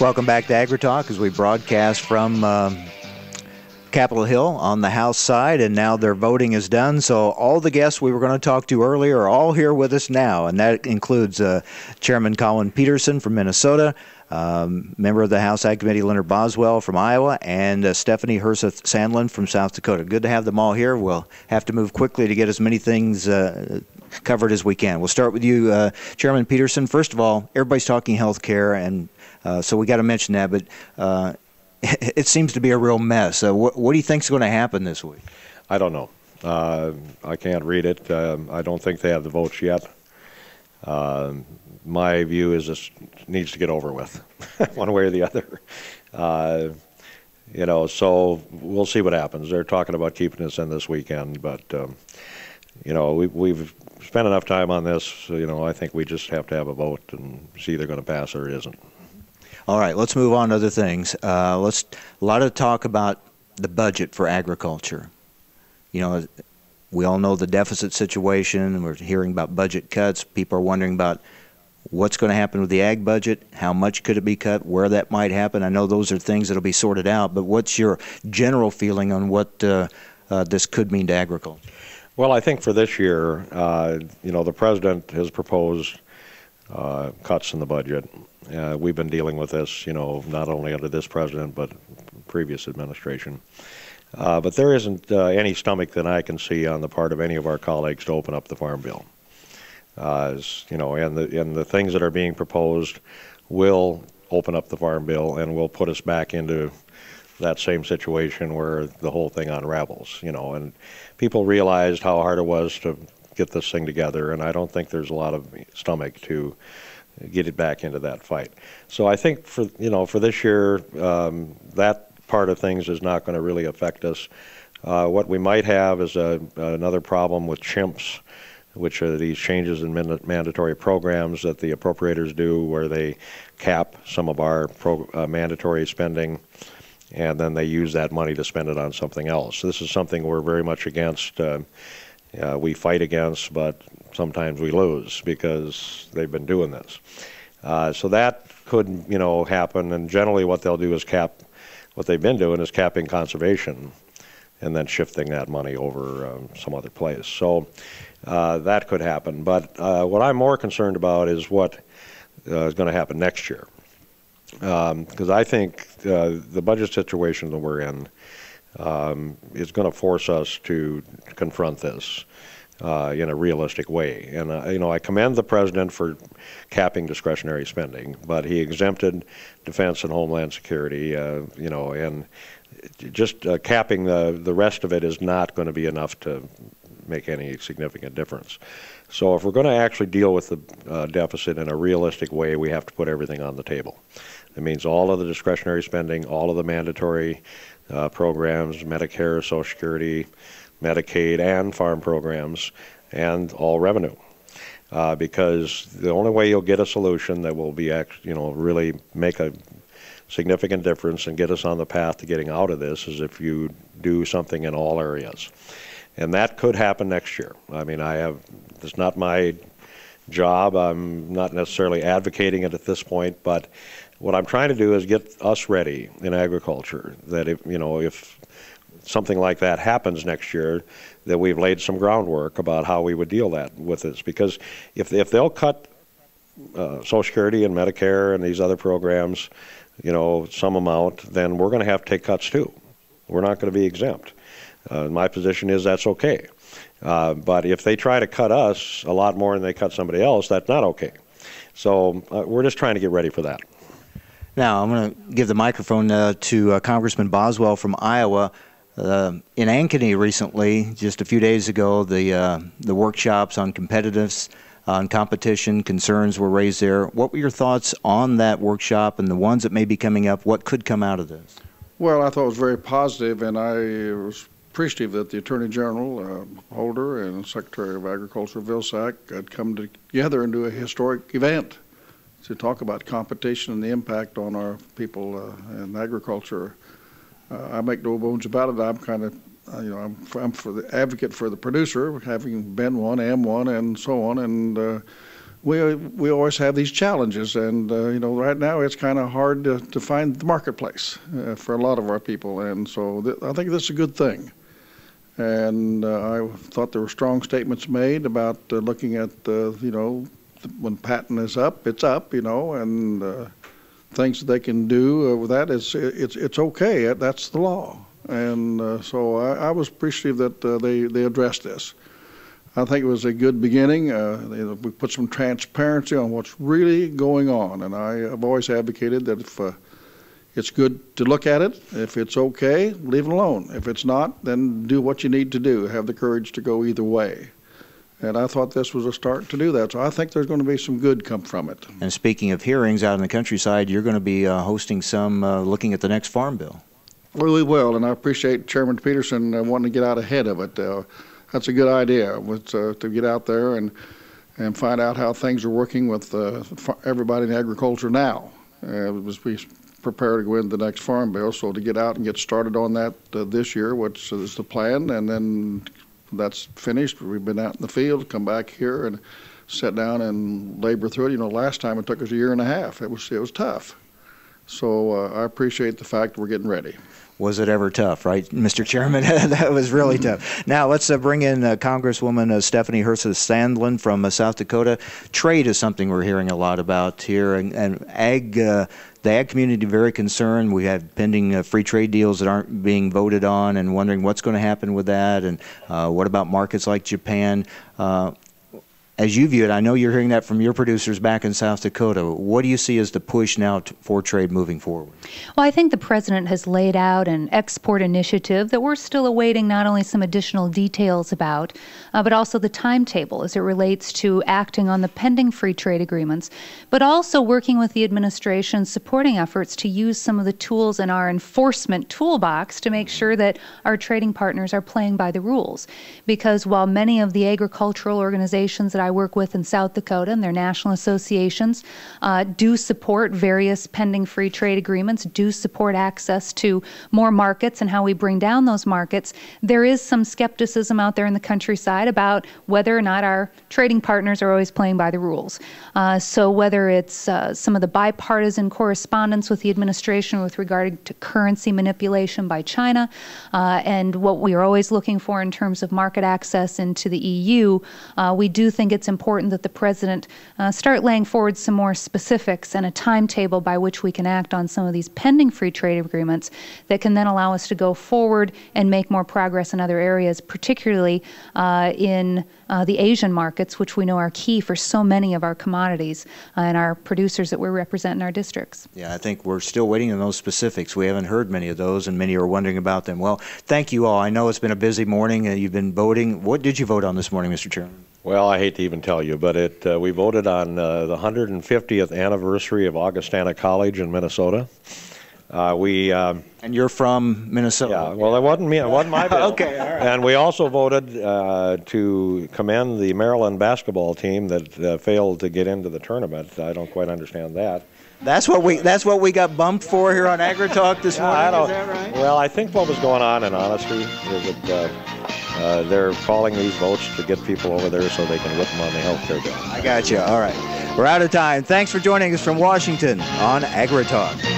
Welcome back to AgriTalk as we broadcast from Capitol Hill on the House side, and now their voting is done. So all the guests we were going to talk to earlier are all here with us now, and that includes Chairman Collin Peterson from Minnesota, member of the House Ag Committee Leonard Boswell from Iowa, and Stephanie Herseth Sandlin from South Dakota. Good to have them all here. We'll have to move quickly to get as many things covered as we can. We'll start with you, Chairman Peterson. First of all, everybody's talking health care, and so we got to mention that, but it seems to be a real mess. What do you think is going to happen this week? I don't know. I can't read it. I don't think they have the votes yet. My view is this needs to get over with, one way or the other. You know, so we'll see what happens. They're talking about keeping us in this weekend, but you know, we've spent enough time on this. So, you know, I think we just have to have a vote and see they're going to pass or it isn't. All right, let's move on to other things. A lot of talk about the budget for agriculture. You know, we all know the deficit situation. We're hearing about budget cuts. People are wondering about what's going to happen with the ag budget, how much could it be cut, where that might happen. I know those are things that will be sorted out, but what's your general feeling on what this could mean to agriculture? Well, I think for this year, you know, the president has proposed cuts in the budget. We've been dealing with this, you know, not only under this president, but previous administration. But there isn't any stomach that I can see on the part of any of our colleagues to open up the Farm Bill. You know, and the things that are being proposed will open up the Farm Bill and will put us back into that same situation where the whole thing unravels, you know. And people realized how hard it was to get this thing together, and I don't think there's a lot of stomach to get it back into that fight. So I think for this year, that part of things is not going to really affect us. What we might have is another problem with chimps, which are these changes in mandatory programs that the appropriators do, where they cap some of our mandatory spending, and then they use that money to spend it on something else. So this is something we're very much against. We fight against, but sometimes we lose because they've been doing this. So that could, you know, happen. And generally, what they'll do is cap. What they've been doing is capping conservation, and then shifting that money over some other place. So that could happen. But what I'm more concerned about is what is going to happen next year, because I think the budget situation that we're in is going to force us to confront this in a realistic way. And you know, I commend the president for capping discretionary spending, but he exempted defense and homeland security. You know, and just capping the rest of it is not going to be enough to make any significant difference. So if we're going to actually deal with the deficit in a realistic way, we have to put everything on the table. It means all of the discretionary spending, all of the mandatory programs, Medicare, Social Security, Medicaid, and farm programs, and all revenue. Because the only way you'll get a solution that will be, you know, really make a significant difference and get us on the path to getting out of this is if you do something in all areas. And that could happen next year. I mean, it's not my job. I'm not necessarily advocating it at this point, but what I'm trying to do is get us ready in agriculture, that if something like that happens next year, that we've laid some groundwork about how we would deal with this. Because if they'll cut Social Security and Medicare and these other programs, you know, some amount, then we're going to have to take cuts too. We're not going to be exempt. My position is that's okay. But if they try to cut us a lot more than they cut somebody else, that's not okay. So we're just trying to get ready for that. Now I'm going to give the microphone to Congressman Boswell from Iowa. In Ankeny recently, just a few days ago, the workshops on competitiveness, on competition, concerns were raised there. What were your thoughts on that workshop and the ones that may be coming up? What could come out of this? Well, I thought it was very positive, and I was appreciative that the Attorney General, Holder, and Secretary of Agriculture, Vilsack, had come together and do a historic event to talk about competition and the impact on our people in agriculture. I make no bones about it. I'm kind of, I'm for the advocate for the producer, having been one, am one, and so on. And we always have these challenges, and right now it's kind of hard to find the marketplace for a lot of our people, and so I think this is a good thing. And I thought there were strong statements made about looking at when patent is up, it's up, and things that they can do with that it's okay. That's the law, and so I was appreciative that they addressed this. I think it was a good beginning. We put some transparency on what's really going on, and I have always advocated that if it's good to look at it, if it's okay, leave it alone. If it's not, then do what you need to do. Have the courage to go either way. And I thought this was a start to do that. So I think there's going to be some good come from it. And speaking of hearings out in the countryside, you're going to be hosting some looking at the next farm bill. We will, and I appreciate Chairman Peterson wanting to get out ahead of it. That's a good idea, to get out there and find out how things are working with everybody in agriculture now as we prepare to go into the next farm bill. So to get out and get started on that this year, which is the plan, and then that's finished. We've been out in the field, come back here and sit down and labor through it. Last time it took us a year and a half. It was tough. So I appreciate the fact we're getting ready. Was it ever tough, right, Mr. Chairman? That was really tough. Now let's bring in Congresswoman Stephanie Herseth Sandlin from South Dakota. Trade is something we're hearing a lot about here, and the ag community very concerned. We have pending free trade deals that aren't being voted on, and wondering what's going to happen with that, and what about markets like Japan? As you view it, I know you're hearing that from your producers back in South Dakota. What do you see as the push now for trade moving forward? Well, I think the President has laid out an export initiative that we're still awaiting not only some additional details about, but also the timetable as it relates to acting on the pending free trade agreements, but also working with the administration, supporting efforts to use some of the tools in our enforcement toolbox to make sure that our trading partners are playing by the rules. Because while many of the agricultural organizations that I work with in South Dakota and their national associations do support various pending free trade agreements, do support access to more markets and how we bring down those markets, there is some skepticism out there in the countryside about whether or not our trading partners are always playing by the rules. So whether it's some of the bipartisan correspondence with the administration with regard to currency manipulation by China and what we are always looking for in terms of market access into the EU, we do think it's important that the President start laying forward some more specifics and a timetable by which we can act on some of these pending free trade agreements that can then allow us to go forward and make more progress in other areas, particularly in the Asian markets, which we know are key for so many of our commodities and our producers that we represent in our districts. Yeah, I think we're still waiting on those specifics. We haven't heard many of those, and many are wondering about them. Well, thank you all. I know it's been a busy morning. You've been voting. What did you vote on this morning, Mr. Chairman? Well, I hate to even tell you, but we voted on the 150th anniversary of Augustana College in Minnesota. And you're from Minnesota? Yeah, well, it wasn't me. It wasn't my bill. Okay, all right. And we also voted to commend the Maryland basketball team that failed to get into the tournament. I don't quite understand that. That's what we got bumped for here on AgriTalk this morning. Is that right? Well, I think what was going on in honesty is that they're calling these votes to get people over there so they can whip them on the health care bill. I got you. All right. We're out of time. Thanks for joining us from Washington on AgriTalk.